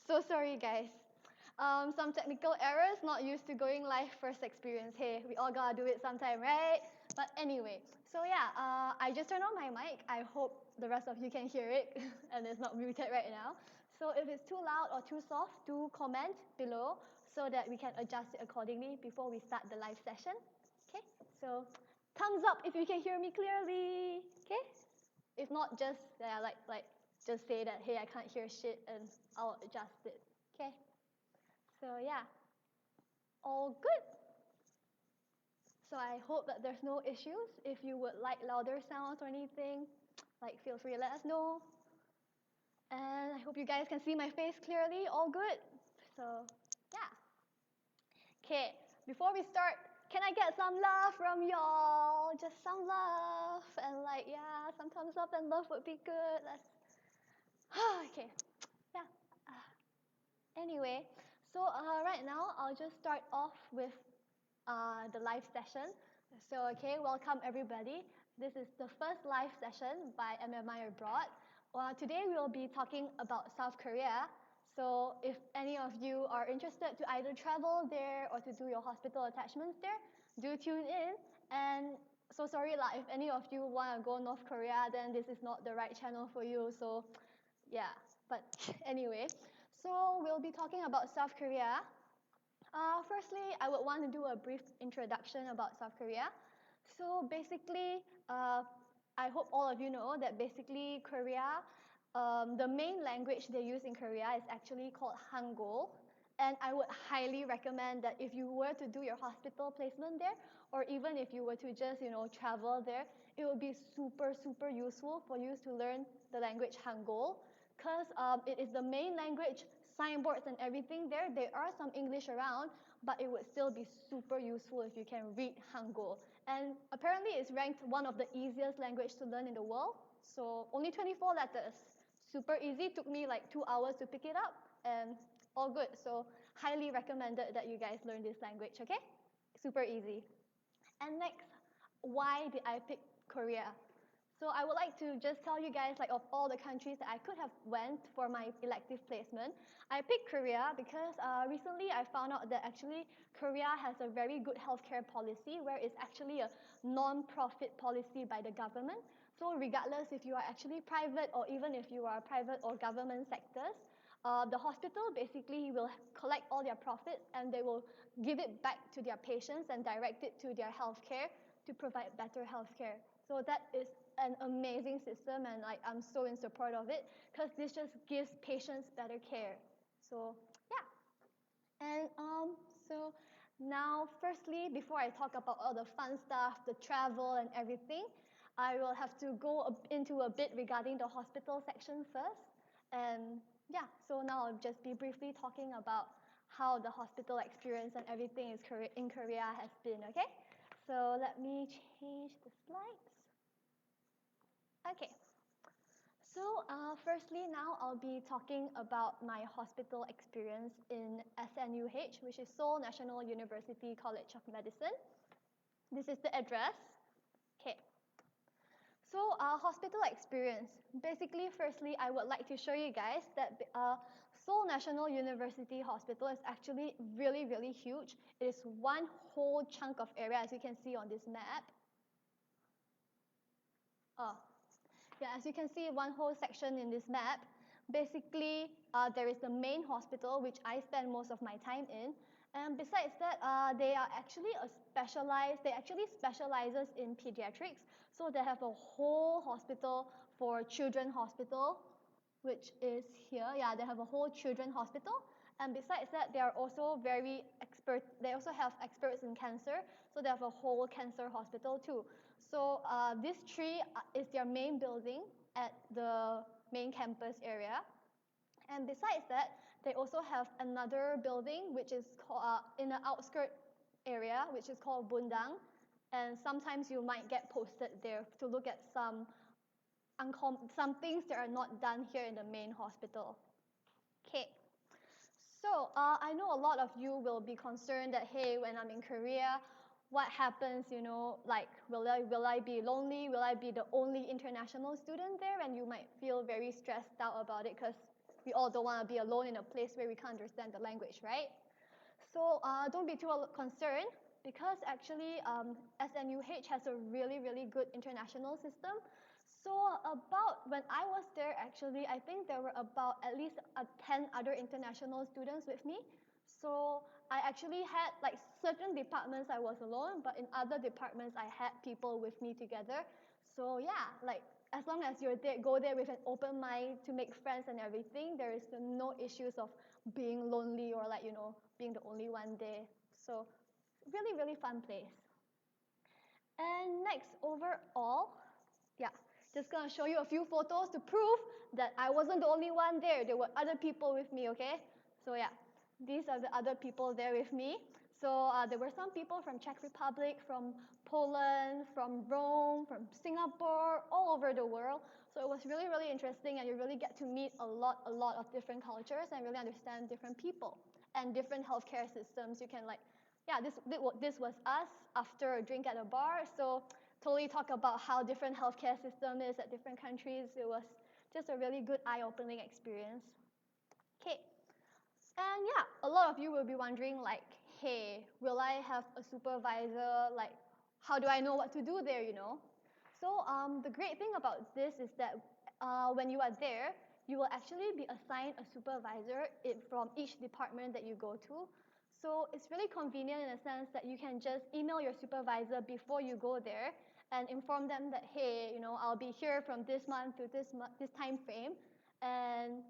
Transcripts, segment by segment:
So sorry, guys. Some technical errors, not used to going live first experience. Hey, we all gotta do it sometime, right? But anyway, so yeah, I just turned on my mic. I hope the rest of you can hear it and it's not muted right now. So if it's too loud or too soft, do comment below so that we can adjust it accordingly before we start the live session. Okay, so thumbs up if you can hear me clearly. Okay, if not, just just say that, hey, I can't hear shit, and I'll adjust it. Okay. So yeah, all good. So I hope that there's no issues. If you would like louder sounds or anything, feel free to let us know. And I hope you guys can see my face clearly. All good. So yeah. Okay, before we start, can I get some love from y'all? Just some love and yeah, some thumbs up and love would be good. Let's. Okay. Yeah. Anyway, so right now I'll just start off with the live session. So okay, welcome everybody. This is the first live session by MMI Abroad. Today we will be talking about South Korea. So if any of you are interested to either travel there or to do your hospital attachments there, do tune in. And so sorry lah, if any of you want to go North Korea, then this is not the right channel for you. So yeah, but anyway, so we'll be talking about South Korea. Firstly, I would want to do a brief introduction about South Korea. So basically, I hope all of you know that basically Korea, the main language they use in Korea is actually called Hangul. And I would highly recommend that if you were to do your hospital placement there, or even if you were to just, travel there, it would be super, super useful for you to learn the language Hangul, because it is the main language, signboards and everything there. There are some English around, but it would still be super useful if you can read Hangul. And apparently it's ranked one of the easiest language to learn in the world. So only 24 letters. Super easy, took me like 2 hours to pick it up, and all good. So highly recommended that you guys learn this language, okay? Super easy. And next, why did I pick Korea? So I would like to just tell you guys, of all the countries that I could have went for my elective placement, I picked Korea because recently I found out that actually Korea has a very good healthcare policy where it's actually a non-profit policy by the government. So regardless if you are actually private or even if you are private or government sectors, the hospital basically will collect all their profits and they will give it back to their patients and direct it to their healthcare to provide better healthcare. So that is an amazing system, and I'm so in support of it because this just gives patients better care. So yeah. And so now, firstly, before I talk about all the fun stuff, the travel and everything, I will have to go into a bit regarding the hospital section first. And yeah, so now I'll just be briefly talking about how the hospital experience and everything is in Korea has been, okay? So let me change the slides. Okay. So firstly, now I'll be talking about my hospital experience in SNUH, which is Seoul National University College of Medicine. This is the address. Okay. So hospital experience. Basically, firstly, I would like to show you guys that Seoul National University Hospital is actually really, really huge. It is one whole chunk of area, as you can see on this map. Yeah, as you can see, one whole section in this map. Basically, there is the main hospital, which I spend most of my time in. And besides that, they actually specializes in pediatrics. So they have a whole hospital for children hospital, which is here. Yeah, they have a whole children hospital. And besides that, they are also they also have experts in cancer. So they have a whole cancer hospital too. So this tree is their main building at the main campus area. And besides that, they also have another building which is in the outskirt area, which is called Bundang. And sometimes you might get posted there to look at some things that are not done here in the main hospital. Okay. So I know a lot of you will be concerned that, hey, when I'm in Korea, what happens, will I be lonely? Will I be the only international student there? And you might feel very stressed out about it because we all don't want to be alone in a place where we can't understand the language, right? So don't be too concerned, because actually SNUH has a really, really good international system. So when I was there, actually, I think there were about at least 10 other international students with me. So I actually had, like, certain departments I was alone, but in other departments I had people with me together. So yeah, like, as long as you're there, go there with an open mind to make friends and everything, there is no issues of being lonely or, like, being the only one there. So really, really fun place. And next, overall, yeah, just gonna show you a few photos to prove that I wasn't the only one there. There were other people with me, okay? So yeah, these are the other people there with me. So there were some people from Czech Republic, from Poland, from Rome, from Singapore, all over the world. So it was really, really interesting, and you really get to meet a lot of different cultures and really understand different people and different healthcare systems. You can, like, yeah, this was us after a drink at a bar. So totally talk about how different healthcare system is at different countries. It was just a really good eye-opening experience. Okay, and yeah, a lot of you will be wondering, like, hey, will I have a supervisor? Like, how do I know what to do there, So the great thing about this is that when you are there, you will actually be assigned a supervisor from each department that you go to. So it's really convenient in a sense that you can just email your supervisor before you go there and inform them that, hey, I'll be here from this month to this time frame, and,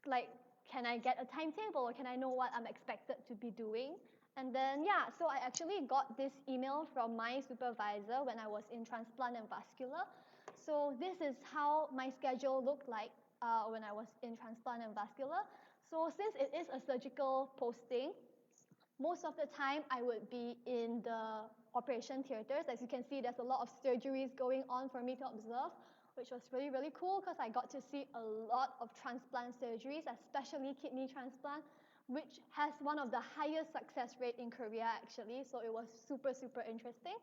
like, can I get a timetable, or can I know what I'm expected to be doing? And then, yeah, so I actually got this email from my supervisor when I was in transplant and vascular. So this is how my schedule looked like when I was in transplant and vascular. So since it is a surgical posting, most of the time I would be in the operation theaters. As you can see, there's a lot of surgeries going on for me to observe, which was really, really cool, because I got to see a lot of transplant surgeries, especially kidney transplant, which has one of the highest success rate in Korea, actually. So it was super, super interesting.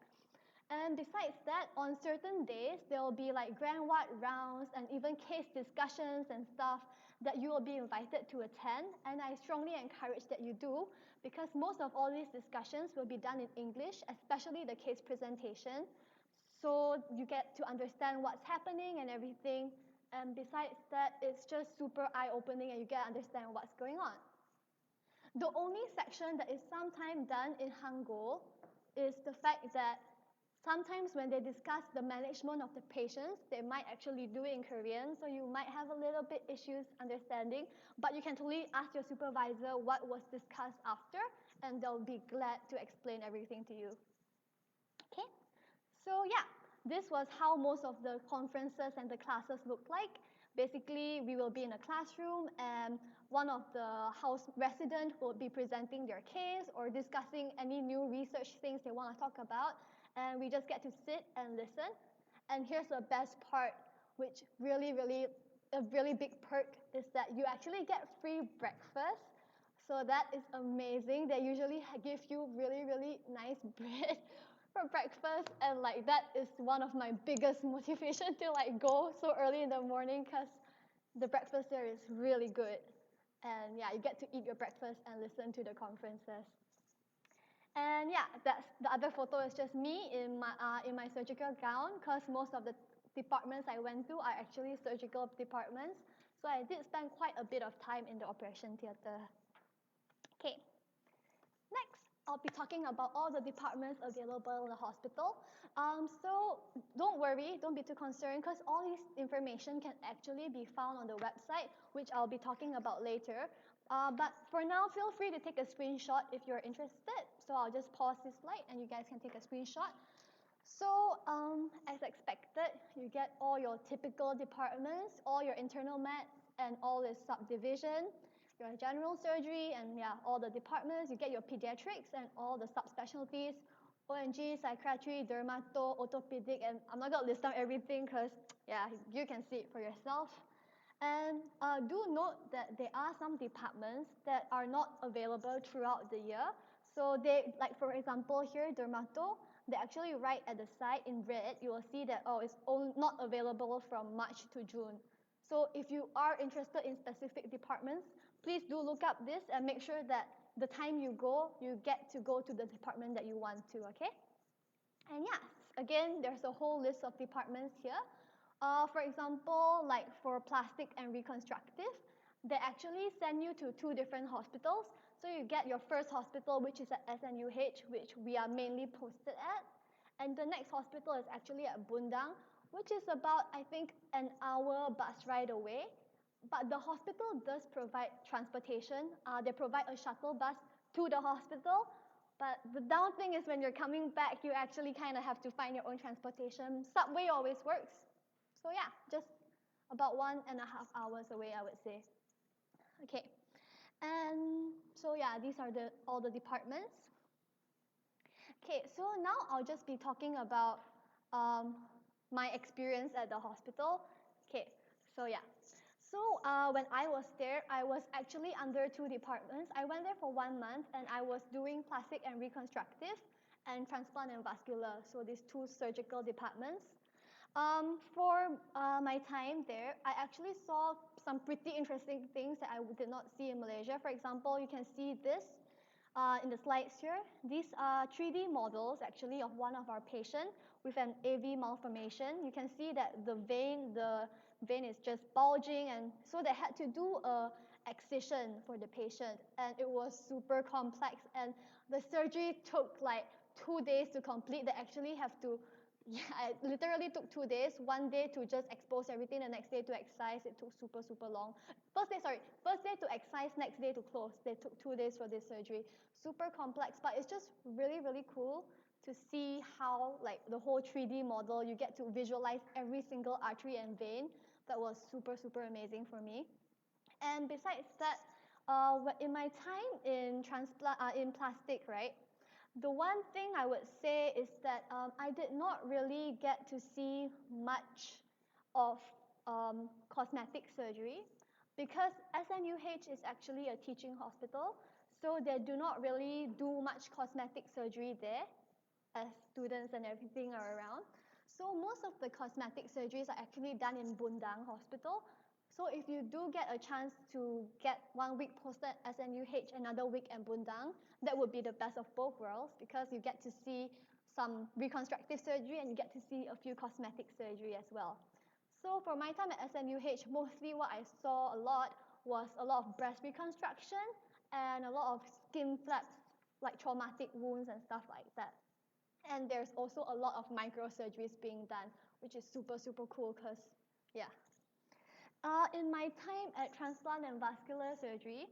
And besides that, on certain days, there will be, like, grand ward rounds and even case discussions and stuff that you will be invited to attend. And I strongly encourage that you do, because most of all these discussions will be done in English, especially the case presentation. So you get to understand what's happening and everything. And besides that, it's just super eye-opening, and you get to understand what's going on. The only section that is sometimes done in Hangul is the fact that sometimes when they discuss the management of the patients, they might actually do it in Korean, so you might have a little bit issues understanding, but you can totally ask your supervisor what was discussed after, and they'll be glad to explain everything to you. Okay, so yeah, this was how most of the conferences and the classes look like. Basically, we will be in a classroom, and one of the house residents will be presenting their case or discussing any new research things they want to talk about, and we just get to sit and listen. And here's the best part, which really, really, a really big perk, is that you actually get free breakfast. So that is amazing. They usually give you really, really nice bread for breakfast, and, like, that is one of my biggest motivation to, like, go so early in the morning, because the breakfast there is really good. And yeah, you get to eat your breakfast and listen to the conferences. And yeah, that's the other photo is just me in my surgical gown, because most of the departments I went to are actually surgical departments. So I did spend quite a bit of time in the operation theater. Okay. Next, I'll be talking about all the departments available in the hospital. So don't worry, don't be too concerned, because all this information can actually be found on the website, which I'll be talking about later. But for now, feel free to take a screenshot if you're interested. So I'll just pause this slide, and you guys can take a screenshot. So as expected, you get all your typical departments, all your internal meds, and all the subdivision, your general surgery, and yeah, all the departments. You get your pediatrics and all the subspecialties, ONG, psychiatry, dermato, orthopedic, and I'm not going to list down everything, because yeah, you can see it for yourself. And do note that there are some departments that are not available throughout the year. So they, like, for example here, dermato, they actually write at the side in red, you will see that, oh, it's not available from March to June. So if you are interested in specific departments, please do look up this and make sure that the time you go, you get to go to the department that you want to, okay? And yes, again, there's a whole list of departments here. For example, like for plastic and reconstructive, they actually send you to 2 different hospitals. So you get your first hospital, which is at SNUH, which we are mainly posted at. And the next hospital is actually at Bundang, which is about, I think, an hour bus ride away. But the hospital does provide transportation. They provide a shuttle bus to the hospital. But the down thing is when you're coming back, you actually kind of have to find your own transportation. Subway always works. So yeah, just about 1.5 hours away, I would say. Okay, and so yeah, these are all the departments. Okay, so now I'll just be talking about my experience at the hospital. Okay, so yeah. So when I was there, I was actually under 2 departments. I went there for 1 month, and I was doing plastic and reconstructive and transplant and vascular, so these 2 surgical departments. For my time there, I actually saw some pretty interesting things that I did not see in Malaysia. For example, you can see this in the slides here. These are 3D models actually of one of our patients with an AV malformation. You can see that the vein is just bulging, and so they had to do a excision for the patient, and it was super complex, and the surgery took like 2 days to complete. They actually have to, yeah, it literally took 2 days, 1 day to just expose everything, the next day to excise. It took super, super long. First day to excise, next day to close. They took 2 days for this surgery. Super complex, but it's just really, really cool to see how, like, the whole 3D model, you get to visualize every single artery and vein. That was super, super amazing for me. And besides that, in my time in plastic, right, the one thing I would say is that I did not really get to see much of cosmetic surgery because SNUH is actually a teaching hospital, so they do not really do much cosmetic surgery there as students and everything are around. So most of the cosmetic surgeries are actually done in Bundang Hospital. So if you do get a chance to get 1 week posted at SNUH, another week at Bundang, that would be the best of both worlds because you get to see some reconstructive surgery and you get to see a few cosmetic surgery as well. So for my time at SNUH, mostly what I saw a lot was a lot of breast reconstruction and a lot of skin flaps, like traumatic wounds and stuff like that. And there's also a lot of microsurgeries being done, which is super, super cool because, yeah. In my time at transplant and vascular surgery,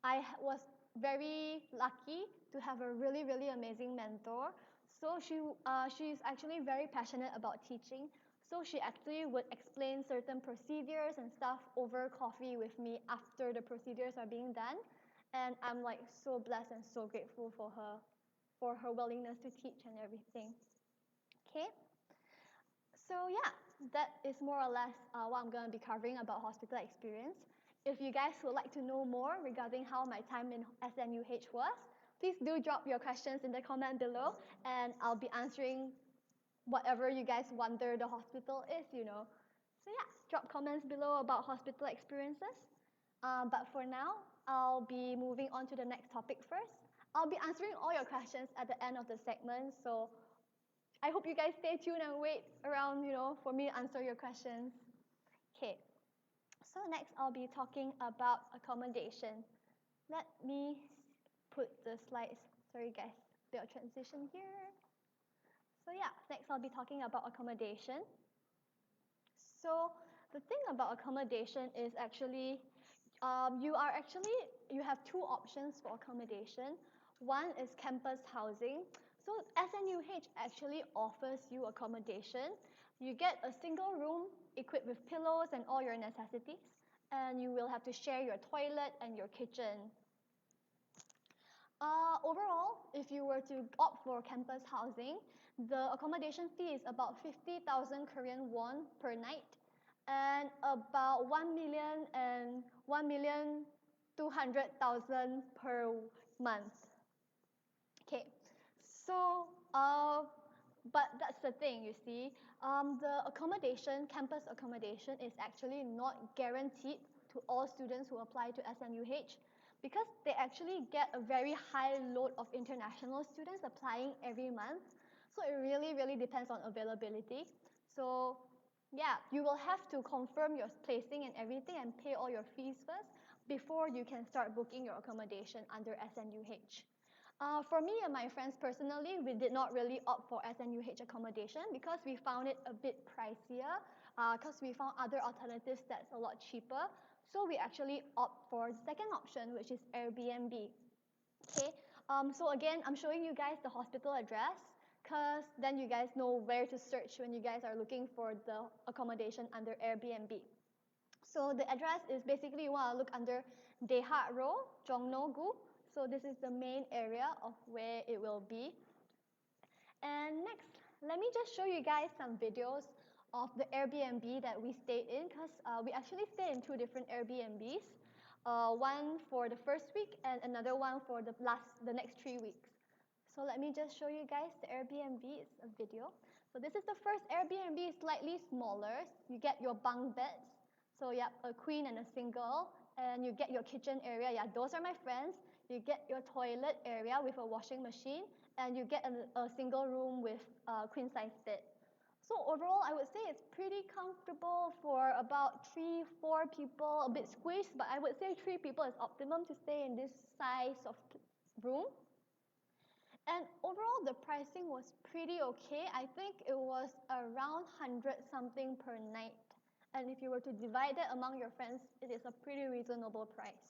I was very lucky to have a really, really amazing mentor. So she's actually very passionate about teaching. So she actually would explain certain procedures and stuff over coffee with me after the procedures are being done. And I'm like so blessed and so grateful for her willingness to teach and everything. Okay. So yeah, that is more or less what I'm going to be covering about hospital experience. If you guys would like to know more regarding how my time in SNUH was, please do drop your questions in the comment below, and I'll be answering whatever you guys wonder the hospital is, you know. So yeah, drop comments below about hospital experiences. But for now, I'll be moving on to the next topic first. I'll be answering all your questions at the end of the segment, so I hope you guys stay tuned and wait around, you know, for me to answer your questions. Okay, so next I'll be talking about accommodation. Let me put the slides, sorry guys, bit of transition here. So yeah, next I'll be talking about accommodation. So the thing about accommodation is actually, you have 2 options for accommodation. One is campus housing. So SNUH actually offers you accommodation. You get a single room equipped with pillows and all your necessities, and you will have to share your toilet and your kitchen. Overall, if you were to opt for campus housing, the accommodation fee is about 50,000 Korean won per night and about 1,200,000 per month. Okay, so But that's the thing, you see. The accommodation, campus accommodation, is actually not guaranteed to all students who apply to SNUH because they actually get a very high load of international students applying every month. So it really, really depends on availability. So yeah, you will have to confirm your placing and everything and pay all your fees first before you can start booking your accommodation under SNUH. For me and my friends personally, we did not really opt for SNUH accommodation because we found it a bit pricier because we found other alternatives that's a lot cheaper. So we actually opt for the second option, which is Airbnb. Okay, so again, I'm showing you guys the hospital address because then you guys know where to search when you guys are looking for the accommodation under Airbnb. So the address is basically you want to look under Dehat Row, Jongno-gu. So this is the main area of where it will be. And next, let me just show you guys some videos of the Airbnb that we stayed in because we actually stayed in 2 different Airbnbs. One for the first week and another one for the next 3 weeks. So let me just show you guys the Airbnb. It's a video. So this is the first Airbnb, slightly smaller. You get your bunk beds. So yeah, a queen and a single. And you get your kitchen area. Yeah, those are my friends. You get your toilet area with a washing machine. And you get a single room with a queen size bed. So overall, I would say it's pretty comfortable for about 3-4 people, a bit squished, but I would say 3 people is optimum to stay in this size of room. And overall, the pricing was pretty okay. I think it was around 100 something per night. And if you were to divide that among your friends, it is a pretty reasonable price.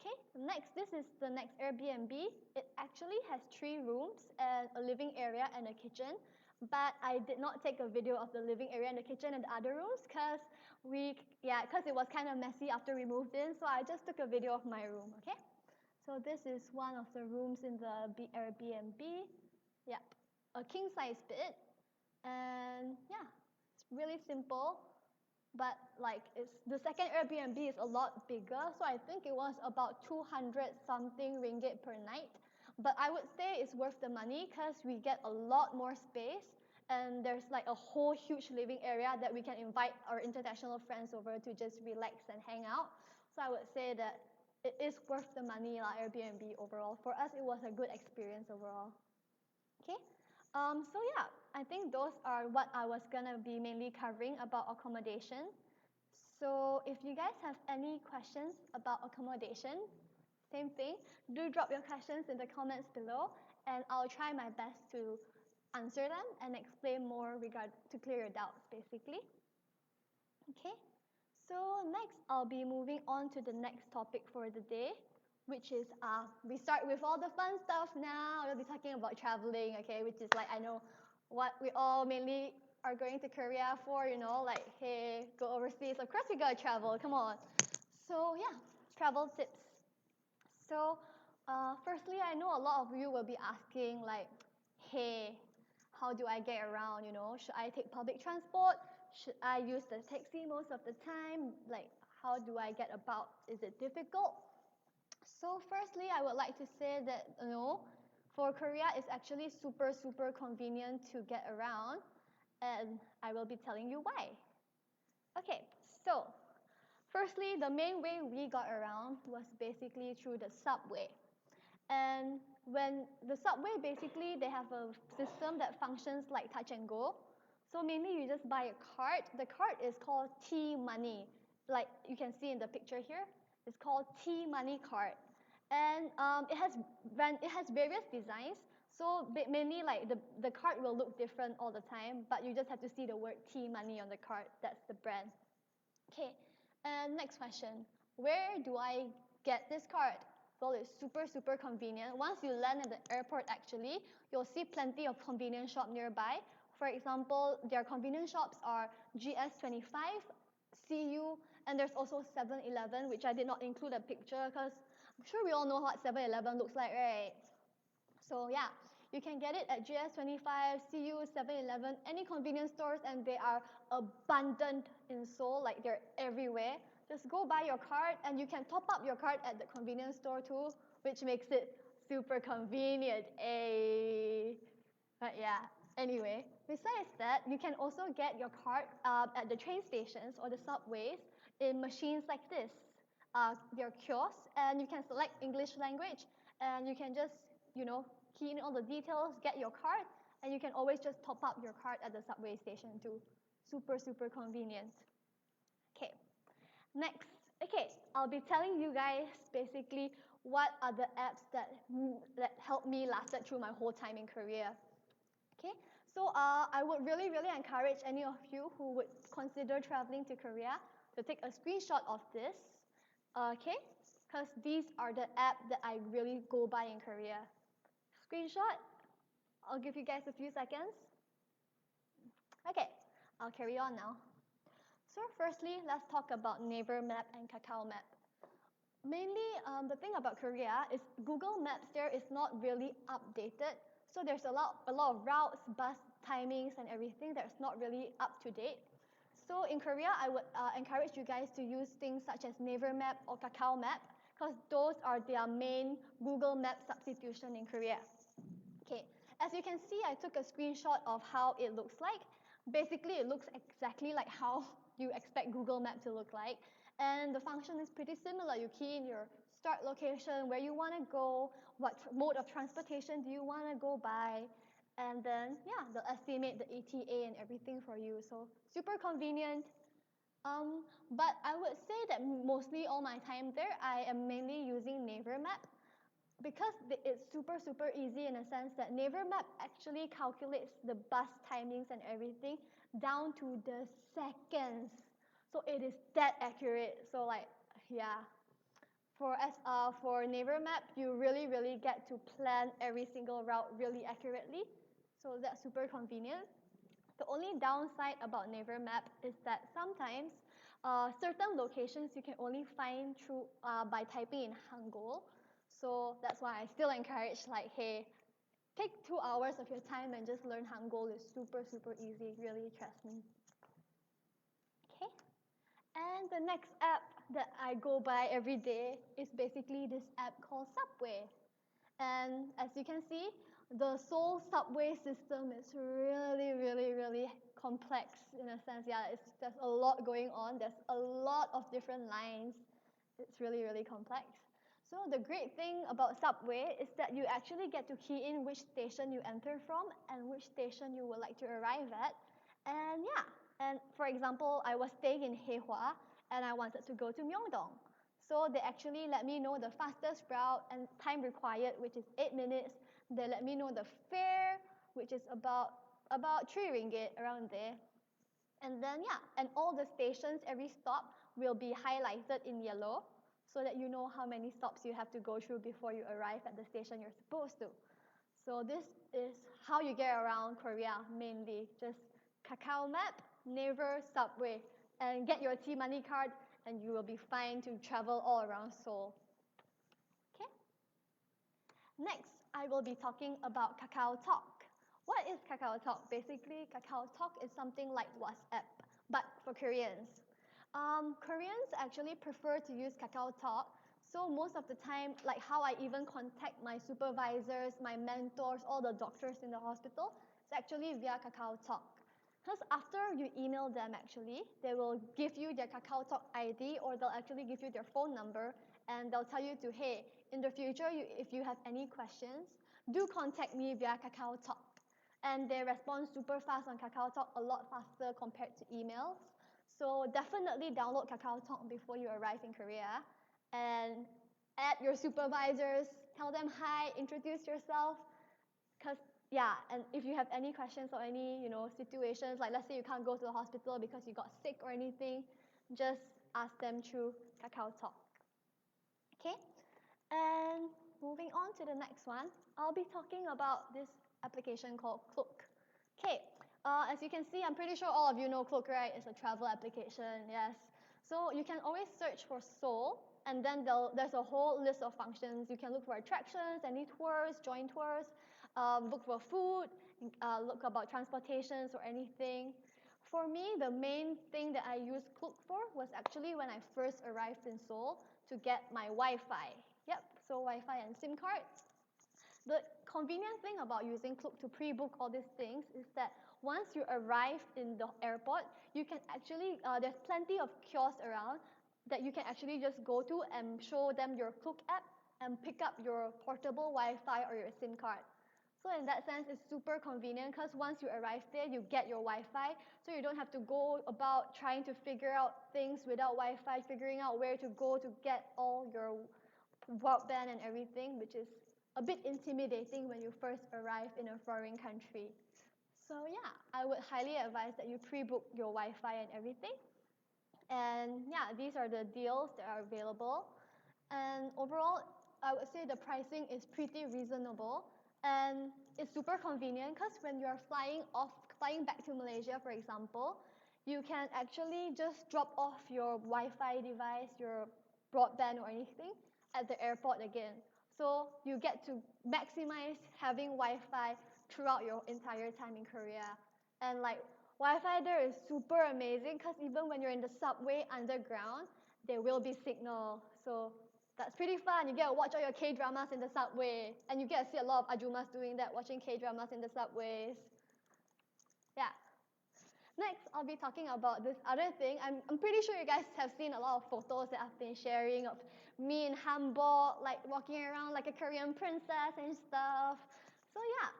Okay, next, this is the next Airbnb. It actually has 3 rooms and a living area and a kitchen. But I did not take a video of the living area and the kitchen and the other rooms because it was kind of messy after we moved in. So I just took a video of my room, okay? So this is one of the rooms in the Airbnb. Yeah, a king size bed. And yeah, it's really simple. But like the second Airbnb is a lot bigger. So I think it was about 200 something ringgit per night. But I would say it's worth the money because we get a lot more space and there's like a whole huge living area that we can invite our international friends over to just relax and hang out. So I would say that it is worth the money, Airbnb overall. For us, it was a good experience overall. Okay, so yeah, I think those are what I was gonna be mainly covering about accommodation. So if you guys have any questions about accommodation, same thing, do drop your questions in the comments below and I'll try my best to answer them and explain more to clear your doubts basically. Okay, so next I'll be moving on to the next topic for the day, which is we start with all the fun stuff now. We'll be talking about traveling, okay, which is like I know what we all mainly are going to Korea for, like hey, go overseas. Of course we gotta travel, come on. So yeah, travel tips. So firstly, I know a lot of you will be asking like, hey, how do I get around, Should I take public transport? Should I use the taxi most of the time? Like, how do I get about? Is it difficult? So firstly, I would like to say that, for Korea, it's actually super, super convenient to get around. And I will be telling you why. Okay, so firstly, the main way we got around was basically through the subway. And when the subway, basically, they have a system that functions like touch and go. So mainly you just buy a card. The card is called T-Money. Like you can see in the picture here, it's called T-Money card. And it has various designs. So mainly like the card will look different all the time, but you just have to see the word T-Money on the card. That's the brand. Okay, and next question. Where do I get this card? Well, it's super, super convenient. Once you land at the airport, actually, you'll see plenty of convenience shops nearby. For example, their convenience shops are GS25, CU, and there's also 7-Eleven, which I did not include a picture because I'm sure we all know what 7-Eleven looks like, right? So yeah, you can get it at GS25, CU, 7-Eleven, any convenience stores, and they are abundant in Seoul, like they're everywhere. Just go buy your card, and you can top up your card at the convenience store too, which makes it super convenient. But yeah, Anyway, besides that, you can also get your card at the train stations or the subways in machines like this. They're kiosks, and you can select English language, and you can just, key in all the details, get your card, and you can always just top up your card at the subway station too. Super, super convenient. Okay, next. Okay, I'll be telling you guys basically what are the apps that helped me lasted through my whole time in Korea. Okay, so I would really, really encourage any of you who would consider traveling to Korea to take a screenshot of this, okay? Because these are the apps that I really go by in Korea. Screenshot, I'll give you guys a few seconds. Okay, I'll carry on now. So firstly, let's talk about Naver Map and Kakao Map. Mainly, the thing about Korea is Google Maps there is not really updated. So there's a lot of routes, bus timings, and everything that's not really up to date. So in Korea, I would encourage you guys to use things such as Naver Map or Kakao Map, because those are their main Google Map substitution in Korea. Okay, as you can see, I took a screenshot of how it looks like. Basically, it looks exactly like how you expect Google Map to look like. And the function is pretty similar. You key in your start location, where you want to go, what mode of transportation do you want to go by, and then, yeah, they'll estimate the ETA and everything for you. So super convenient. But I would say that mostly all my time there, I am mainly using Naver Map because it's super, super easy in a sense that Naver Map actually calculates the bus timings and everything down to the seconds. So it is that accurate. So like, yeah. For Naver Map, you really, really get to plan every single route really accurately. So that's super convenient. The only downside about Naver Map is that sometimes certain locations you can only find through by typing in Hangul. So that's why I still encourage, like, hey, take 2 hours of your time and just learn Hangul. It's super, super easy. Really, trust me. Okay. And the next app that I go by every day is basically this app called Subway. And as you can see, the Seoul subway system is really, really, really complex in a sense. Yeah, there's a lot going on. There's a lot of different lines. It's really, really complex. So the great thing about Subway is that you actually get to key in which station you enter from and which station you would like to arrive at. And yeah, and for example, I was staying in Haehwa and I wanted to go to Myeongdong. So they actually let me know the fastest route and time required, which is 8 minutes. They let me know the fare, which is about 3 ringgit, around there. And then, yeah, and all the stations, every stop will be highlighted in yellow so that you know how many stops you have to go through before you arrive at the station you're supposed to. So this is how you get around Korea, mainly. Just Kakao Map, Naver, Subway, and get your T-Money card, and you will be fine to travel all around Seoul. Okay? Next, I will be talking about Kakao Talk. What is Kakao Talk? Basically, Kakao Talk is something like WhatsApp, but for Koreans. Koreans actually prefer to use Kakao Talk. So most of the time, like how I even contact my supervisors, my mentors, all the doctors in the hospital, it's actually via Kakao Talk. Because after you email them, actually, they will give you their Kakao Talk ID, or they'll actually give you their phone number, and they'll tell you to, hey, in the future, if you have any questions, do contact me via Kakao Talk. And they respond super fast on Kakao Talk, a lot faster compared to emails. So definitely download Kakao Talk before you arrive in Korea, and add your supervisors, tell them hi, introduce yourself, because yeah, and if you have any questions or any, situations, like let's say you can't go to the hospital because you got sick or anything, just ask them through Kakao Talk. Okay? And moving on to the next one, I'll be talking about this application called Klook. Okay, as you can see, I'm pretty sure all of you know Klook, right? It's a travel application, yes. So you can always search for Seoul, and then there's a whole list of functions. You can look for attractions, any tours, join tours, look for food, look about transportations or anything. For me, the main thing that I used Klook for was actually when I first arrived in Seoul to get my Wi-Fi. Yep, so Wi-Fi and SIM card. The convenient thing about using Klook to pre-book all these things is that once you arrive in the airport, you can actually, there's plenty of kiosks around that you can actually just go to and show them your Klook app and pick up your portable Wi-Fi or your SIM card. So in that sense, it's super convenient because once you arrive there, you get your Wi-Fi, so you don't have to go about trying to figure out things without Wi-Fi, figuring out where to go to get all your broadband and everything, which is a bit intimidating when you first arrive in a foreign country. So yeah, I would highly advise that you pre-book your Wi-Fi and everything. And yeah, these are the deals that are available. And overall, I would say the pricing is pretty reasonable. And it's super convenient because when you're flying back to Malaysia, for example, you can actually just drop off your Wi-Fi device, your broadband or anything at the airport again. So you get to maximize having Wi-Fi throughout your entire time in Korea. And like Wi-Fi there is super amazing because even when you're in the subway underground, there will be signal. So that's pretty fun. You get to watch all your K-dramas in the subway. And you get to see a lot of ajumas doing that, watching K-dramas in the subways. Yeah. Next, I'll be talking about this other thing. I'm pretty sure you guys have seen a lot of photos that I've been sharing of me in hanbok, like walking around like a Korean princess and stuff. So yeah,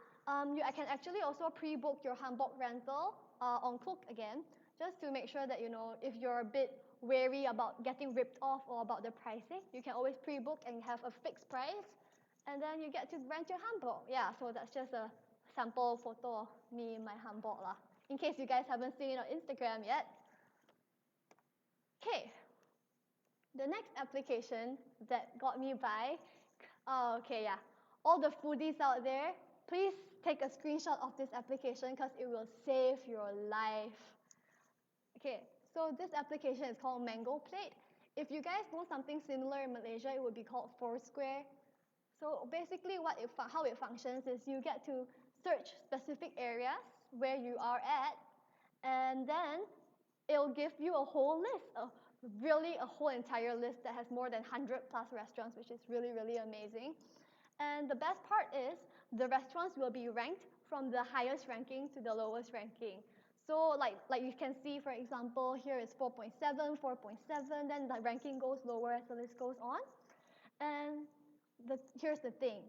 I can actually also pre-book your hanbok rental on Klook again, just to make sure that, you know, if you're a bit wary about getting ripped off or about the pricing, you can always pre-book and have a fixed price, and then you get to rent your hanbok. Yeah, so that's just a sample photo of me in my hanbok lah, in case you guys haven't seen it on Instagram yet. Okay, the next application that got me by, yeah, all the foodies out there, please take a screenshot of this application because it will save your life. Okay, so this application is called Mango Plate. If you guys know something similar in Malaysia, it would be called Foursquare. So basically how it functions is you get to search specific areas where you are at, and then it'll give you a whole list, really a whole entire list that has more than 100 plus restaurants, which is really, really amazing. And the best part is the restaurants will be ranked from the highest ranking to the lowest ranking. So like you can see, for example, here is 4.7, 4.7, then the ranking goes lower as the list goes on. And here's the thing.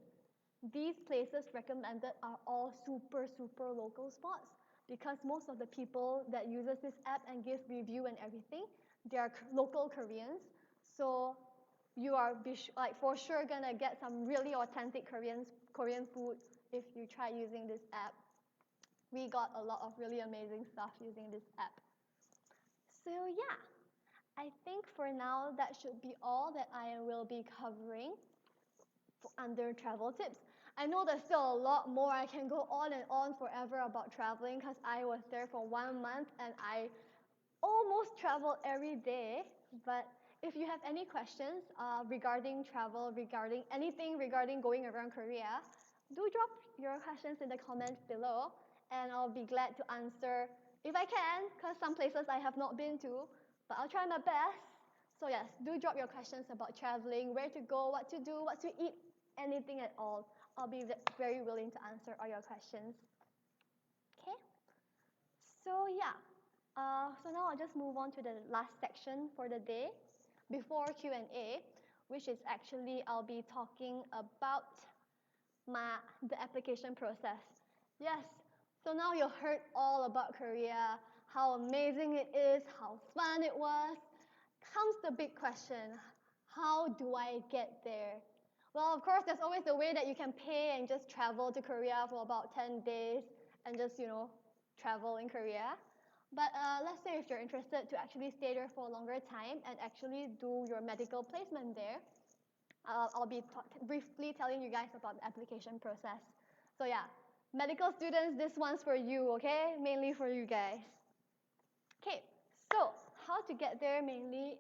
These places recommended are all super, super local spots because most of the people that uses this app and give review and everything, they are local Koreans. So you are for sure gonna get some really authentic Korean food if you try using this app. We got a lot of really amazing stuff using this app. So yeah, I think for now that should be all that I will be covering under travel tips. I know there's still a lot more. I can go on and on forever about traveling because I was there for 1 month and I almost travel every day. But if you have any questions regarding travel, regarding anything regarding going around Korea, do drop your questions in the comments below and I'll be glad to answer if I can, because some places I have not been to, but I'll try my best. So yes, do drop your questions about traveling, where to go, what to do, what to eat, anything at all. I'll be very willing to answer all your questions. Okay? So yeah, so now I'll just move on to the last section for the day before Q&A, which is actually I'll be talking about the application process. Yes, so now you heard all about Korea, how amazing it is, how fun it was. Comes the big question, how do I get there? Well, of course, there's always the way that you can pay and just travel to Korea for about 10 days and just, travel in Korea. But let's say if you're interested to actually stay there for a longer time and actually do your medical placement there, I'll be briefly telling you guys about the application process. So yeah, medical students, this one's for you, okay? Mainly for you guys. Okay, so how to get there mainly,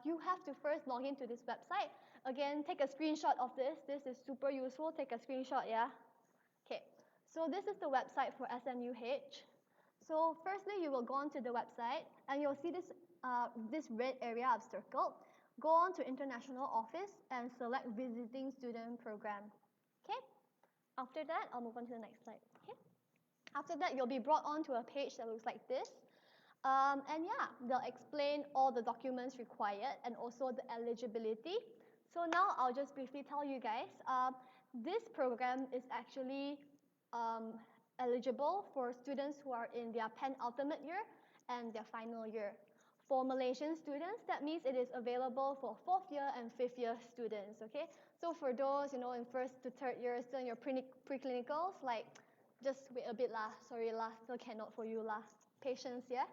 you have to first log into this website. Again, take a screenshot of this. This is super useful. Take a screenshot, yeah? Okay, so this is the website for SNUH. So firstly, you will go onto the website and you'll see this red area I've circled. Go on to International Office and select Visiting Student Program. Okay, After that, I'll move on to the next slide. Okay. After that, you'll be brought onto a page that looks like this. And yeah, they'll explain all the documents required and also the eligibility. So now I'll just briefly tell you guys, this program is actually eligible for students who are in their penultimate year and their final year. For Malaysian students, that means it is available for 4th year and 5th year students, okay? So for those, in 1st to 3rd year, still in your preclinicals, like, just wait a bit lah, sorry lah, still cannot for you lah. Patience, yeah?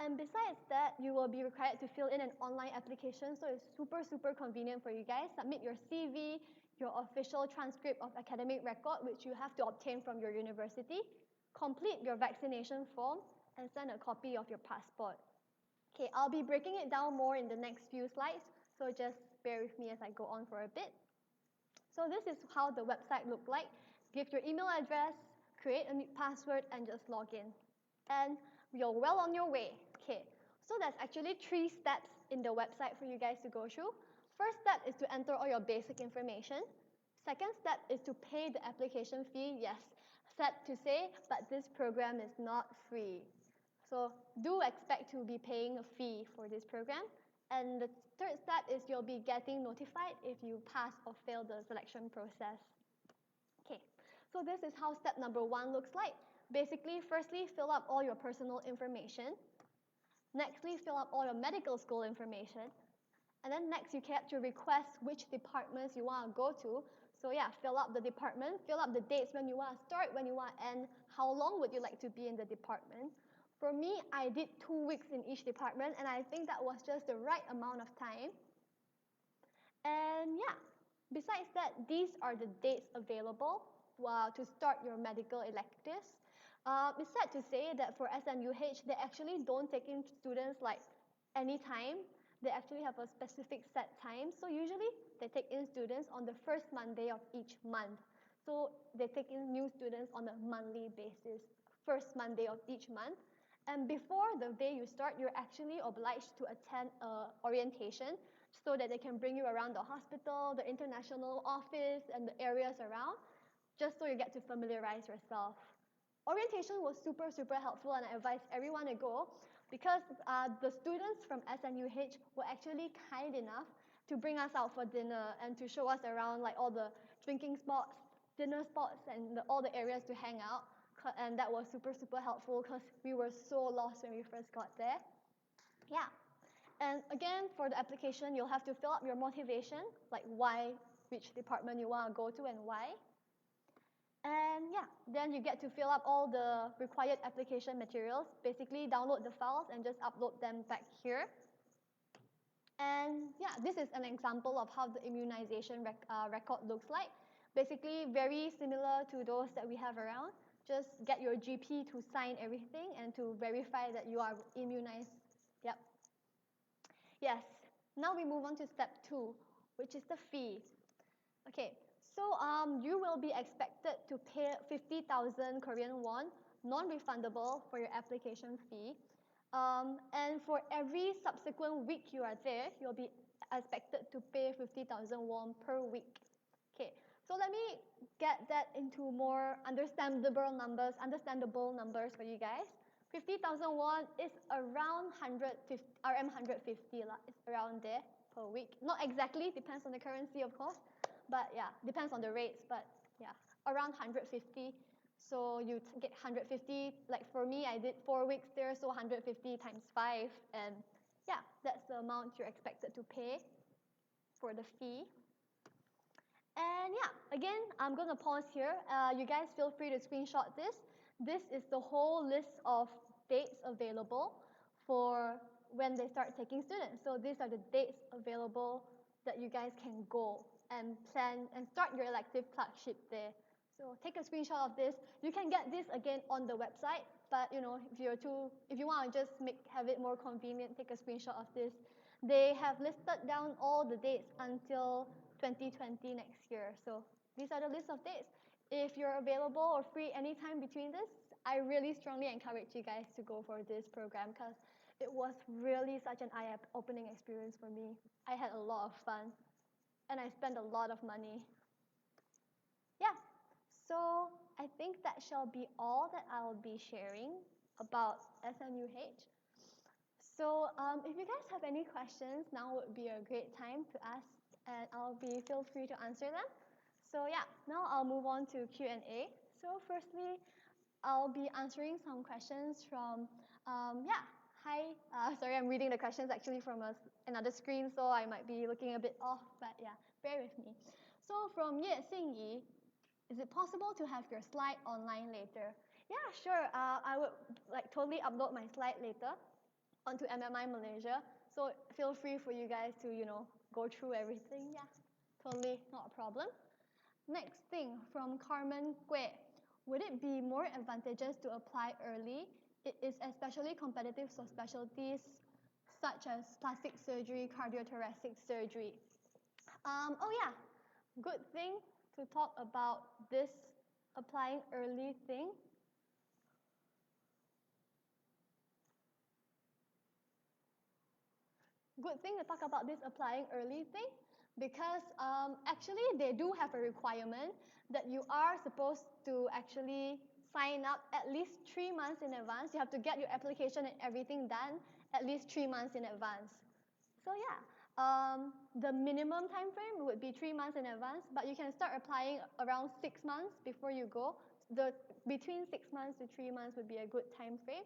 And besides that, you will be required to fill in an online application, so it's super convenient for you guys. Submit your CV, your official transcript of academic record, which you have to obtain from your university, complete your vaccination form, and send a copy of your passport. Okay, I'll be breaking it down more in the next few slides, so just bear with me as I go on for a bit. So this is how the website looked like. Give your email address, create a new password, and just log in. And you're well on your way. Okay, so there's actually 3 steps in the website for you guys to go through. First step is to enter all your basic information. Second step is to pay the application fee. Yes, sad to say, but this program is not free. So do expect to be paying a fee for this program. And the third step is you'll be getting notified if you pass or fail the selection process. Okay, so this is how step number 1 looks like. Basically, firstly, fill up all your personal information. Nextly, fill up all your medical school information. And then next, you get to request which departments you want to go to. So yeah, fill up the department, fill up the dates when you want to start, when you want to end, how long would you like to be in the department. For me, I did 2 weeks in each department, and I think that was just the right amount of time. And yeah, besides that, these are the dates available to start your medical electives. It's sad to say that for SNUH, they actually don't take in students like anytime. They actually have a specific set time. So usually, they take in students on the first Monday of each month. So they take in new students on a monthly basis, first Monday of each month. And before the day you start, you're actually obliged to attend orientation so that they can bring you around the hospital, the international office, and the areas around, just so you get to familiarize yourself. Orientation was super helpful, and I advise everyone to go because the students from SNUH were actually kind enough to bring us out for dinner and to show us around like all the drinking spots, dinner spots, and all the areas to hang out. And that was super helpful because we were so lost when we first got there. Yeah. And again, for the application, you'll have to fill up your motivation, like why, which department you want to go to and why. And yeah, then you get to fill up all the required application materials. Basically, download the files and just upload them back here. And yeah, this is an example of how the immunization record looks like. Basically, very similar to those that we have around. Just get your GP to sign everything and to verify that you are immunized. Yep. Yes. Now we move on to step 2, which is the fee. Okay. So you will be expected to pay 50,000 Korean won, non-refundable, for your application fee. And for every subsequent week you are there, you'll be expected to pay 50,000 won per week. Okay. So let me get that into more understandable numbers for you guys. 50,000 won is around 150 RM 150 lah. It's around there per week. Not exactly, depends on the currency, of course. But yeah, depends on the rates. But yeah, around 150. So you get 150. Like for me, I did 4 weeks there, so 150 times 5. And yeah, that's the amount you're expected to pay for the fee. And yeah, again, I'm going to pause here. You guys feel free to screenshot this. This is the whole list of dates available for when they start taking students. So these are the dates available that you guys can go and plan and start your elective clerkship there. So take a screenshot of this. You can get this again on the website, but if you want to just have it more convenient, take a screenshot of this. They have listed down all the dates until 2020 next year. So these are the list of dates. If you're available or free anytime between this, I really strongly encourage you guys to go for this program because it was really such an eye-opening experience for me. I had a lot of fun and I spent a lot of money. Yeah, So I think that shall be all that I will be sharing about SNUH. So if you guys have any questions, now would be a great time to ask, and feel free to answer them. So yeah, now I'll move on to Q&A. So firstly, I'll be answering some questions from, hi, sorry, I'm reading the questions actually from another screen, so I might be looking a bit off, but yeah, bear with me. So from Ye Xingyi, is it possible to have your slide online later? Yeah, sure, I would totally upload my slide later onto MMI Malaysia, so feel free for you guys to, go through everything, yeah, totally not a problem. Next thing, from Carmen Kwe. Would it be more advantageous to apply early? It is especially competitive for specialties such as plastic surgery, cardiothoracic surgery. Oh yeah, good thing to talk about this applying early thing. Good thing to talk about this applying early thing, because actually they do have a requirement that you are supposed to actually sign up at least 3 months in advance. You have to get your application and everything done at least 3 months in advance. So yeah, the minimum time frame would be 3 months in advance, but you can start applying around 6 months before you go. Between 6 months to 3 months would be a good time frame.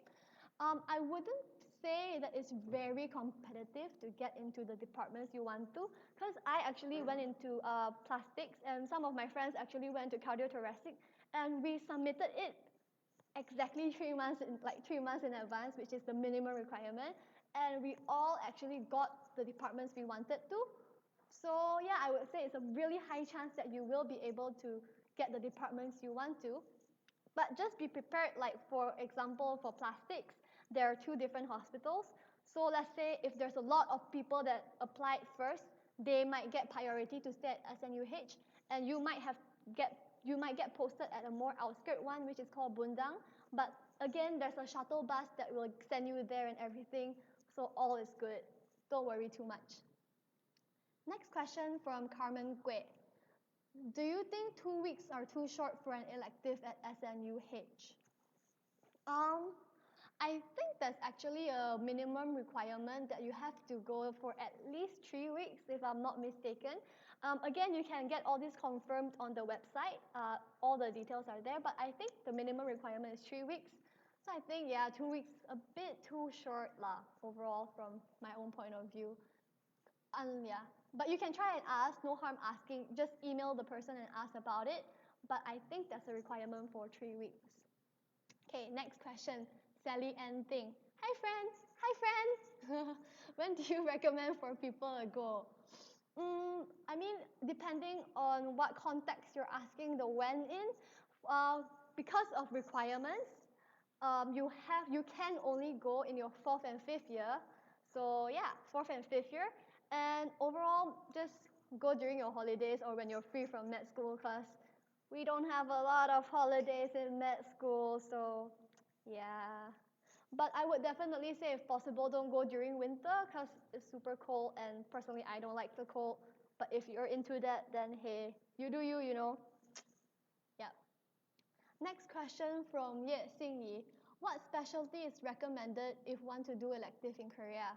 I wouldn't say that it's very competitive to get into the departments you want to, because I actually went into plastics, and some of my friends actually went to cardiothoracic, and we submitted it exactly 3 months in advance, which is the minimum requirement, and we all actually got the departments we wanted to. So yeah, I would say it's a really high chance that you will be able to get the departments you want to. But just be prepared, for example, for plastics, there are 2 different hospitals. So let's say if there's a lot of people that applied first, they might get priority to stay at SNUH, and you might get posted at a more outskirt one, which is called Bundang. But again, there's a shuttle bus that will send you there and everything, so all is good. Don't worry too much. Next question from Carmen Gui. Do you think 2 weeks are too short for an elective at SNUH? I think that's actually a minimum requirement that you have to go for at least 3 weeks, if I'm not mistaken. Again, you can get all this confirmed on the website. All the details are there, but I think the minimum requirement is 3 weeks. So I think, yeah, 2 weeks, a bit too short overall from my own point of view. Yeah, but you can try and ask, no harm asking. Just email the person and ask about it. But I think that's a requirement for 3 weeks. Okay, next question. Sally Ann Ting. Hi friends. Hi friends. When do you recommend for people to go? I mean, depending on what context you're asking the when in, because of requirements, you can only go in your 4th and 5th year. So yeah, 4th and 5th year. And overall, just go during your holidays or when you're free from med school, because we don't have a lot of holidays in med school, so yeah. But I would definitely say, if possible, don't go during winter, because it's super cold, and personally, I don't like the cold. But if you're into that, then hey, you do you, Yeah. Next question from Ye Xingyi. What specialty is recommended if want to do elective in Korea?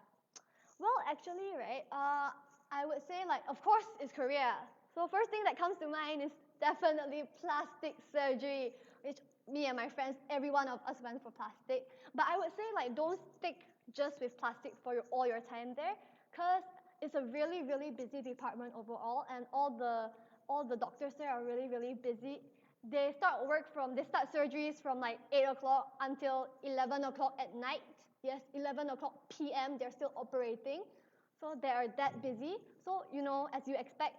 Well, actually, right, I would say, of course, it's Korea. So first thing that comes to mind is definitely plastic surgery, which me and my friends, every one of us went for plastic. But I would say, don't stick just with plastic for all your time there, because it's a really, really busy department overall, and all the doctors there are really, really busy. They start surgeries from 8 o'clock until 11 o'clock at night. Yes, 11 o'clock p.m. they're still operating. So they are that busy. So, as you expect,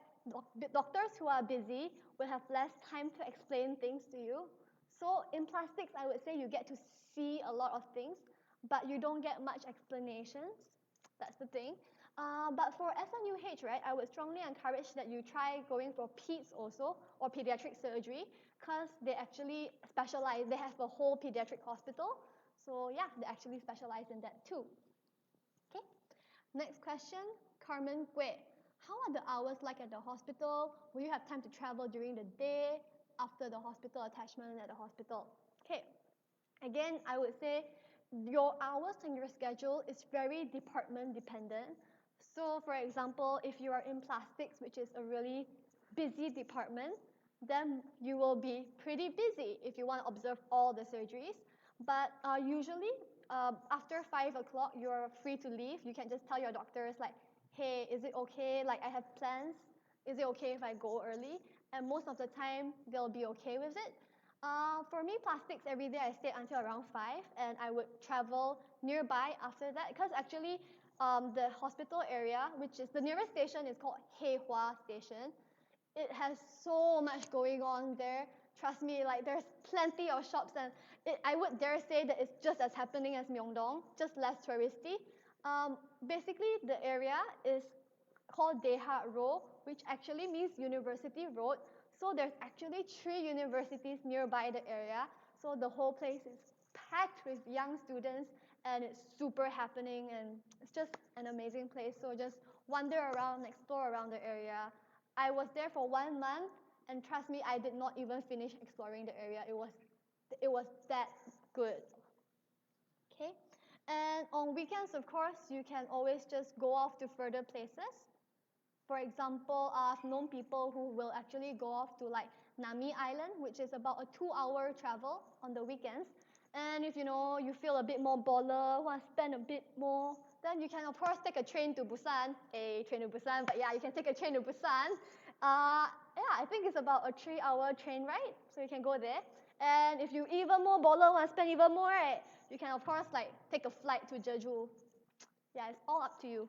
doctors who are busy will have less time to explain things to you. So in plastics, I would say you get to see a lot of things, but you don't get much explanations. That's the thing. But for SNUH, right, I would strongly encourage that you try going for peds also, or pediatric surgery, because they actually specialize. They have a whole pediatric hospital. So yeah, they actually specialize in that too. Okay. Next question, Carmen Gui. How are the hours like at the hospital? Will you have time to travel during the day? after the hospital attachment at the hospital. Okay, again, I would say your hours and your schedule is very department dependent. So for example, if you are in plastics, which is a really busy department, then you will be pretty busy if you want to observe all the surgeries. But usually, after 5 o'clock, you're free to leave. You can just tell your doctors like, hey, is it okay? Like, I have plans. Is it okay if I go early? And most of the time, they'll be okay with it. For me, plastics, every day I stayed until around 5, and I would travel nearby after that, because actually the hospital area, which is the nearest station, is called Heihua Station. It has so much going on there. Trust me, like there's plenty of shops, and I would dare say that it's just as happening as Myeongdong, just less touristy. Basically, the area is called Deha Road, which actually means University Road. So there's actually 3 universities nearby the area. So the whole place is packed with young students, and it's super happening, and it's just an amazing place. So just wander around, explore around the area. I was there for 1 month, and trust me, I did not even finish exploring the area. It was that good. Okay, and on weekends, of course, you can always just go off to further places. For example, I've known people who will actually go off to like Nami Island, which is about a 2-hour travel on the weekends. And if you feel a bit more baller, want to spend a bit more, then you can of course take a train to Busan, but yeah, you can take a train to Busan. Yeah, I think it's about a 3-hour train ride, so you can go there. And if you even more baller, want to spend even more, right, you can of course like take a flight to Jeju. Yeah, it's all up to you.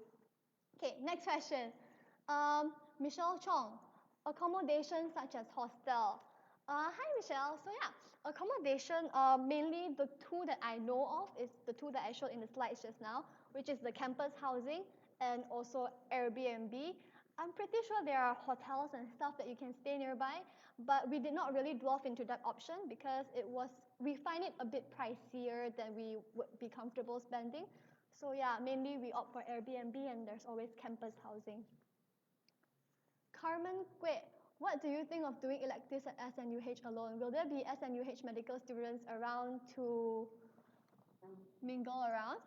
Okay, next question. Michelle Chong, accommodation such as hostel. Hi Michelle. So yeah, accommodation, mainly the two that I know of is the two that I showed in the slides just now, which is the campus housing and also Airbnb. I'm pretty sure there are hotels and stuff that you can stay nearby, but we did not really delve into that option because we find it a bit pricier than we would be comfortable spending. So yeah, mainly we opt for Airbnb, and there's always campus housing. Carmen Kwe, what do you think of doing electives at SNUH alone? Will there be SNUH medical students around to mingle around?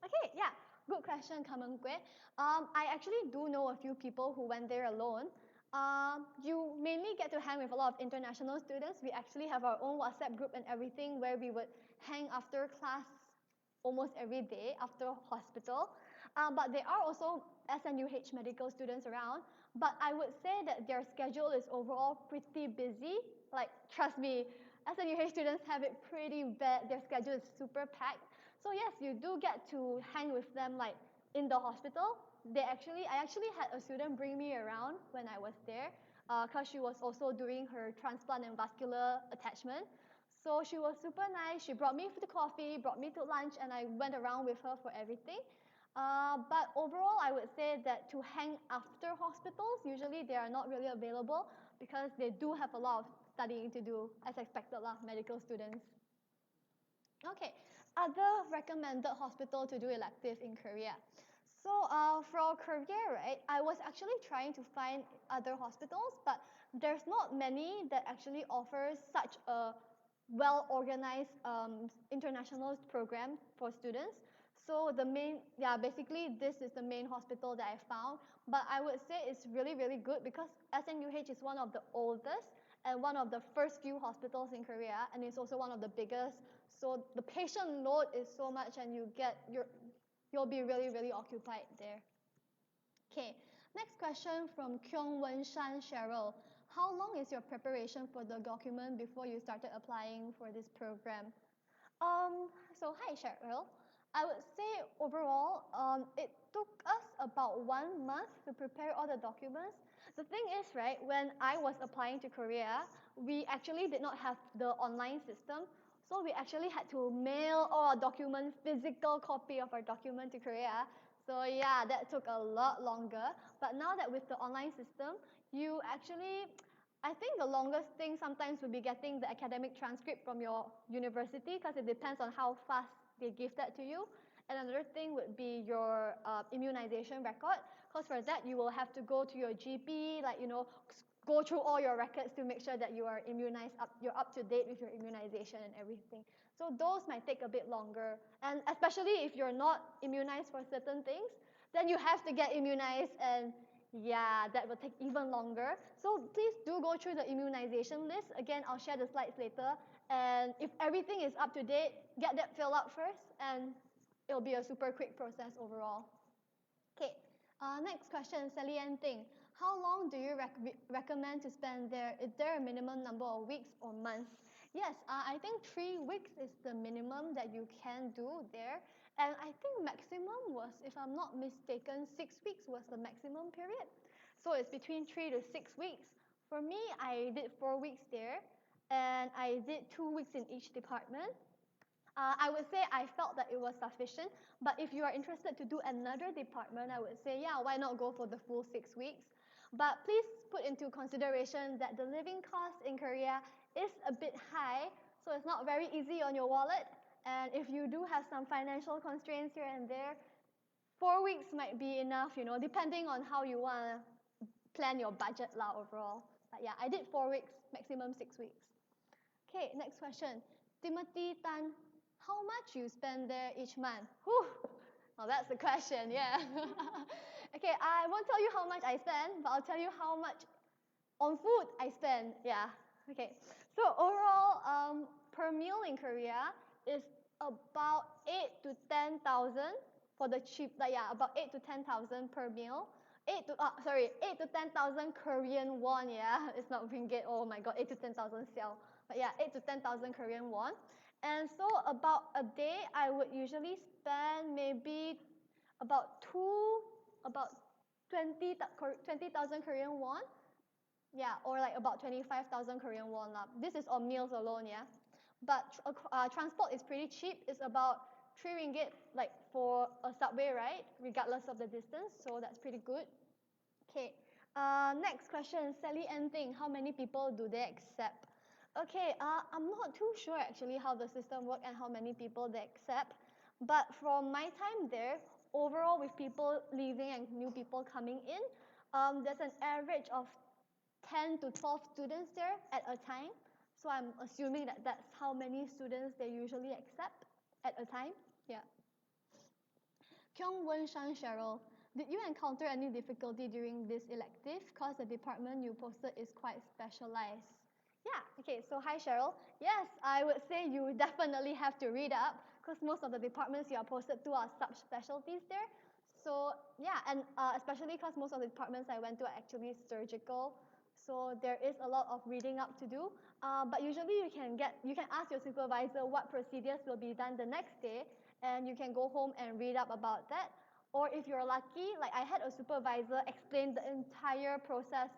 Okay, yeah, good question, Carmen Kwe. I actually do know a few people who went there alone. You mainly get to hang with a lot of international students. We actually have our own WhatsApp group and everything where we would hang after class almost every day after hospital. But there are also SNUH medical students around. But I would say that their schedule is overall pretty busy. Like, trust me, SNUH students have it pretty bad. Their schedule is super packed. So yes, you do get to hang with them like in the hospital. I actually had a student bring me around when I was there because she was also doing her transplant and vascular attachment. So she was super nice. She brought me to coffee, brought me to lunch, and I went around with her for everything. But overall, I would say that to hang after hospitals, usually they are not really available because they do have a lot of studying to do, as expected, medical students. Okay, other recommended hospital to do elective in Korea. So for Korea, right, I was actually trying to find other hospitals, but there's not many that actually offers such a well-organized international program for students. So basically this is the main hospital that I found, but I would say it's really, really good because SNUH is one of the oldest and one of the first few hospitals in Korea, and it's also one of the biggest. So the patient load is so much, and you'll be really, really occupied there. Okay, next question from Kyung Wen Shan Cheryl. How long is your preparation for the document before you started applying for this program? So hi Cheryl. I would say overall, it took us about 1 month to prepare all the documents. The thing is, right, when I was applying to Korea, we actually did not have the online system. So we actually had to mail all our documents, physical copy of our document to Korea. So yeah, that took a lot longer. But now that with the online system, I think the longest thing sometimes would be getting the academic transcript from your university because it depends on how fast they give that to you. And another thing would be your immunization record Because for that, you will have to go to your GP, like, go through all your records to make sure that you are immunized, you're up to date with your immunization and everything. So those might take a bit longer. And especially if you're not immunized for certain things, then you have to get immunized, and yeah, that will take even longer. So please do go through the immunization list. Again, I'll share the slides later. And if everything is up to date, get that filled out first, and it'll be a super quick process overall. Okay, next question, Sally Ann Ting. How long do you recommend to spend there? Is there a minimum number of weeks or months? Yes, I think 3 weeks is the minimum that you can do there. And I think maximum was, if I'm not mistaken, 6 weeks was the maximum period. So it's between 3 to 6 weeks. For me, I did 4 weeks there, and I did 2 weeks in each department. I would say I felt that it was sufficient, but if you are interested to do another department, I would say, yeah, why not go for the full 6 weeks? But please put into consideration that the living cost in Korea is a bit high, so it's not very easy on your wallet. And if you do have some financial constraints here and there, 4 weeks might be enough, depending on how you want to plan your budget overall. But yeah, I did 4 weeks, maximum 6 weeks. Okay, next question. Timothy Tan, how much you spend there each month? Whew. Well, that's the question, yeah. Okay, I won't tell you how much I spend, but I'll tell you how much on food I spend. Yeah, okay. So overall, per meal in Korea is about 8 to 10,000 for the cheap, about 8 to 10,000 per meal. 8 to 10,000 Korean won, yeah. It's not ringgit, oh my god, 8 to 10,000 sell. But yeah, 8 to 10,000 Korean won. And so about a day, I would usually spend maybe about 20,000 Korean won. Yeah, or like about 25,000 Korean won. This is on meals alone, yeah. But transport is pretty cheap. It's about 3 ringgit like for a subway ride, regardless of the distance. So that's pretty good. Okay, next question, Sally Ann Ting. How many people do they accept? Okay, I'm not too sure actually how the system works and how many people they accept. But from my time there, overall with people leaving and new people coming in, there's an average of 10 to 12 students there at a time. So I'm assuming that that's how many students they usually accept at a time. Yeah. Kyung Wen Shan Cheryl, did you encounter any difficulty during this elective? Because the department you posted is quite specialized. Yeah, okay, so hi Cheryl. Yes, I would say you definitely have to read up because most of the departments you are posted to are subspecialties there. So yeah, and especially because most of the departments I went to are actually surgical. So there is a lot of reading up to do. But usually you can ask your supervisor what procedures will be done the next day, and you can go home and read up about that. Or if you're lucky, like I had a supervisor explain the entire process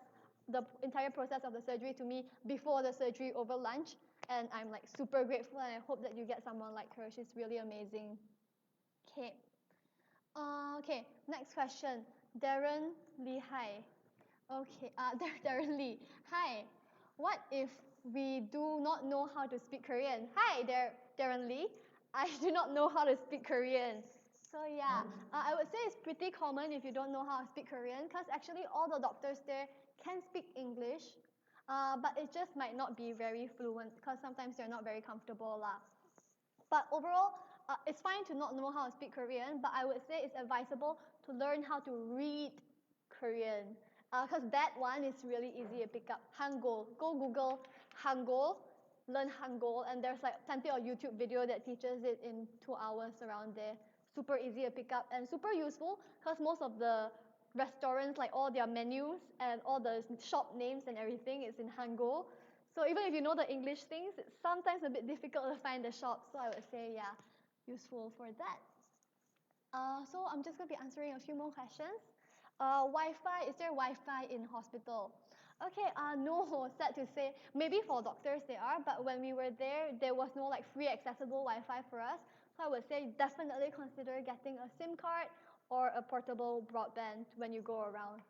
of the surgery to me before the surgery over lunch, and I'm like super grateful, and I hope that you get someone like her. She's really amazing. Okay. Okay, next question. Darren Lee, hi. Okay, Darren Lee, hi. What if we do not know how to speak Korean? Hi, Darren Lee. I do not know how to speak Korean. So yeah, I would say it's pretty common if you don't know how to speak Korean, because actually all the doctors there can speak English, but it just might not be very fluent because sometimes they're not very comfortable. But overall, it's fine to not know how to speak Korean, but I would say it's advisable to learn how to read Korean, because that one is really easy to pick up. Hangul, go Google Hangul, learn Hangul, and there's like plenty of YouTube video that teaches it in 2 hours around there. Super easy to pick up and super useful because most of the restaurants, like all their menus and all the shop names and everything is in Hangul. So even if you know the English things, it's sometimes a bit difficult to find the shops. So I would say, yeah, useful for that. So I'm just going to be answering a few more questions. Wi-Fi, is there Wi-Fi in hospital? Okay, no, sad to say. Maybe for doctors they are, but when we were there, there was no like free accessible Wi-Fi for us. So I would say definitely consider getting a SIM card or a portable broadband when you go around.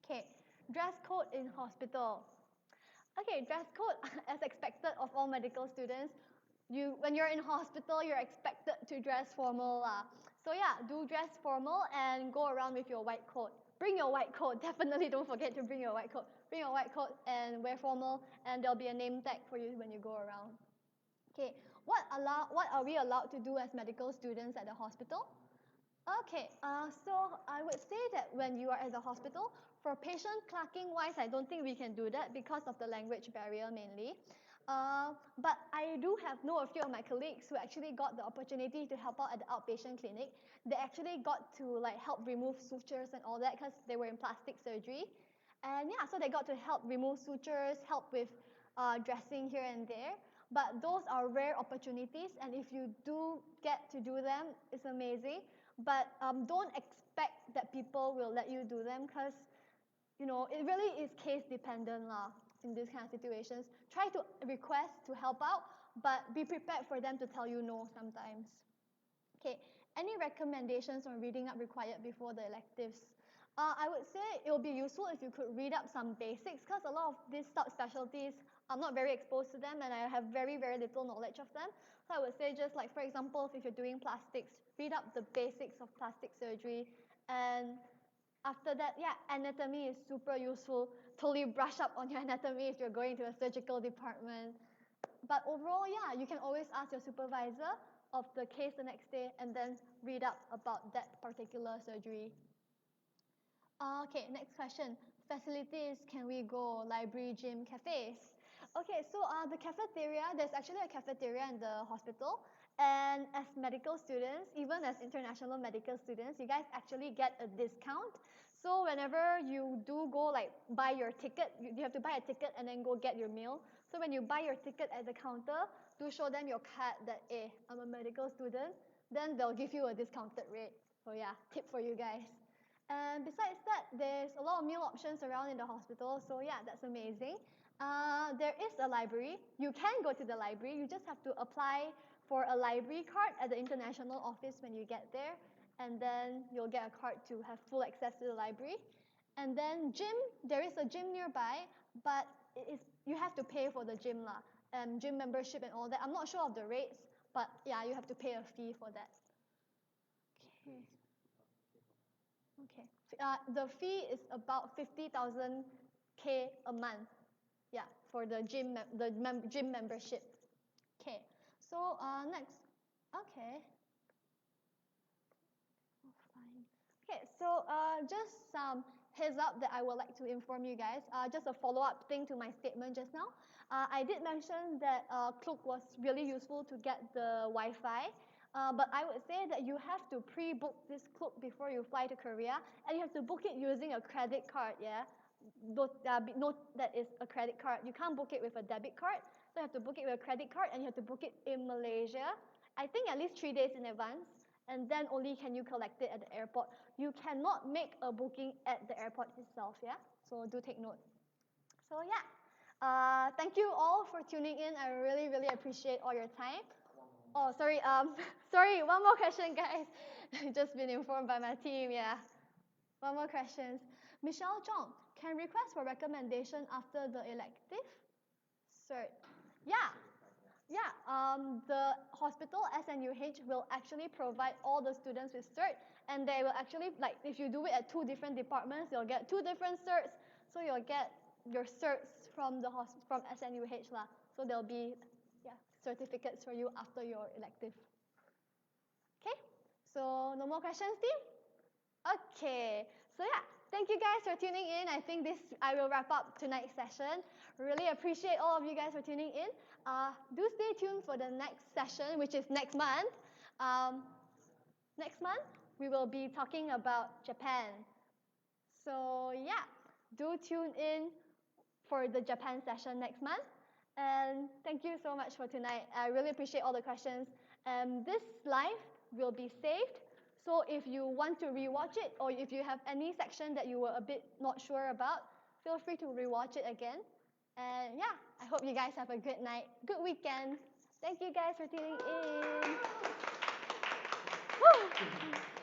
Okay, dress code in hospital. Okay, dress code, as expected of all medical students, when you're in hospital, you're expected to dress formal. So yeah, do dress formal and go around with your white coat. Bring your white coat. Definitely don't forget to bring your white coat. Bring your white coat and wear formal, and there'll be a name tag for you when you go around. Okay, what are we allowed to do as medical students at the hospital? Okay, so I would say that when you are at the hospital, for patient clerking wise, I don't think we can do that because of the language barrier mainly. But I do know a few of my colleagues who actually got the opportunity to help out at the outpatient clinic. They actually got to like help remove sutures and all that because they were in plastic surgery. And yeah, so they got to help remove sutures, help with dressing here and there. But those are rare opportunities, and if you do get to do them, it's amazing. But don't expect that people will let you do them because, you know, it really is case dependent in these kind of situations. Try to request to help out, but be prepared for them to tell you no sometimes. Okay, any recommendations on reading up required before the electives? I would say it would be useful if you could read up some basics because a lot of these subspecialties, I'm not very exposed to them and I have very, very little knowledge of them. So I would say just like, for example, if you're doing plastics, read up the basics of plastic surgery. And after that, yeah, anatomy is super useful. Totally brush up on your anatomy if you're going to a surgical department. But overall, yeah, you can always ask your supervisor of the case the next day and then read up about that particular surgery. Okay, next question. Facilities, can we go? Library, gym, cafes. Okay, so the cafeteria, there's actually a cafeteria in the hospital. And as medical students, even as international medical students, you guys actually get a discount. So whenever you do go like buy your ticket, you have to buy a ticket and then go get your meal. So when you buy your ticket at the counter, do show them your card that, hey, I'm a medical student. Then they'll give you a discounted rate. So yeah, tip for you guys. And besides that, there's a lot of meal options around in the hospital. So yeah, that's amazing. There is a library. You can go to the library. You just have to apply for a library card at the international office when you get there. And then you'll get a card to have full access to the library. And then gym, there is a gym nearby, but you have to pay for the gym, gym membership and all that. I'm not sure of the rates, but yeah, you have to pay a fee for that. Okay. Okay. The fee is about 50,000 K a month. Yeah, for the gym gym membership. Okay. So next. Okay. Fine. Okay. So just some heads up that I would like to inform you guys. Just a follow-up thing to my statement just now. I did mention that Klook was really useful to get the Wi-Fi. But I would say that you have to pre-book this Klook before you fly to Korea, and you have to book it using a credit card, yeah? Note that it's a credit card. You can't book it with a debit card, so you have to book it with a credit card, and you have to book it in Malaysia, I think at least 3 days in advance, and then only can you collect it at the airport. You cannot make a booking at the airport itself, yeah? So do take note. So yeah, thank you all for tuning in. I really, really appreciate all your time. Oh, sorry. Sorry. One more question, guys. Just been informed by my team. Yeah. One more question. Michelle Chong, can request for recommendation after the elective? Cert. Yeah. Yeah. The hospital SNUH will actually provide all the students with cert, and they will actually like if you do it at 2 different departments, you'll get 2 different certs. So you'll get your certs from the from SNUH lah. So there'll be certificates for you after your elective. Okay, so no more questions, team? Okay, so yeah, thank you guys for tuning in. I think I will wrap up tonight's session. Really appreciate all of you guys for tuning in. Do stay tuned for the next session, which is next month. Next month, we will be talking about Japan. So yeah, do tune in for the Japan session next month. And thank you so much for tonight. I really appreciate all the questions. This live will be saved. So if you want to rewatch it, or if you have any section that you were a bit not sure about, feel free to rewatch it again. And yeah, I hope you guys have a good night, good weekend. Thank you guys for tuning in. Woo!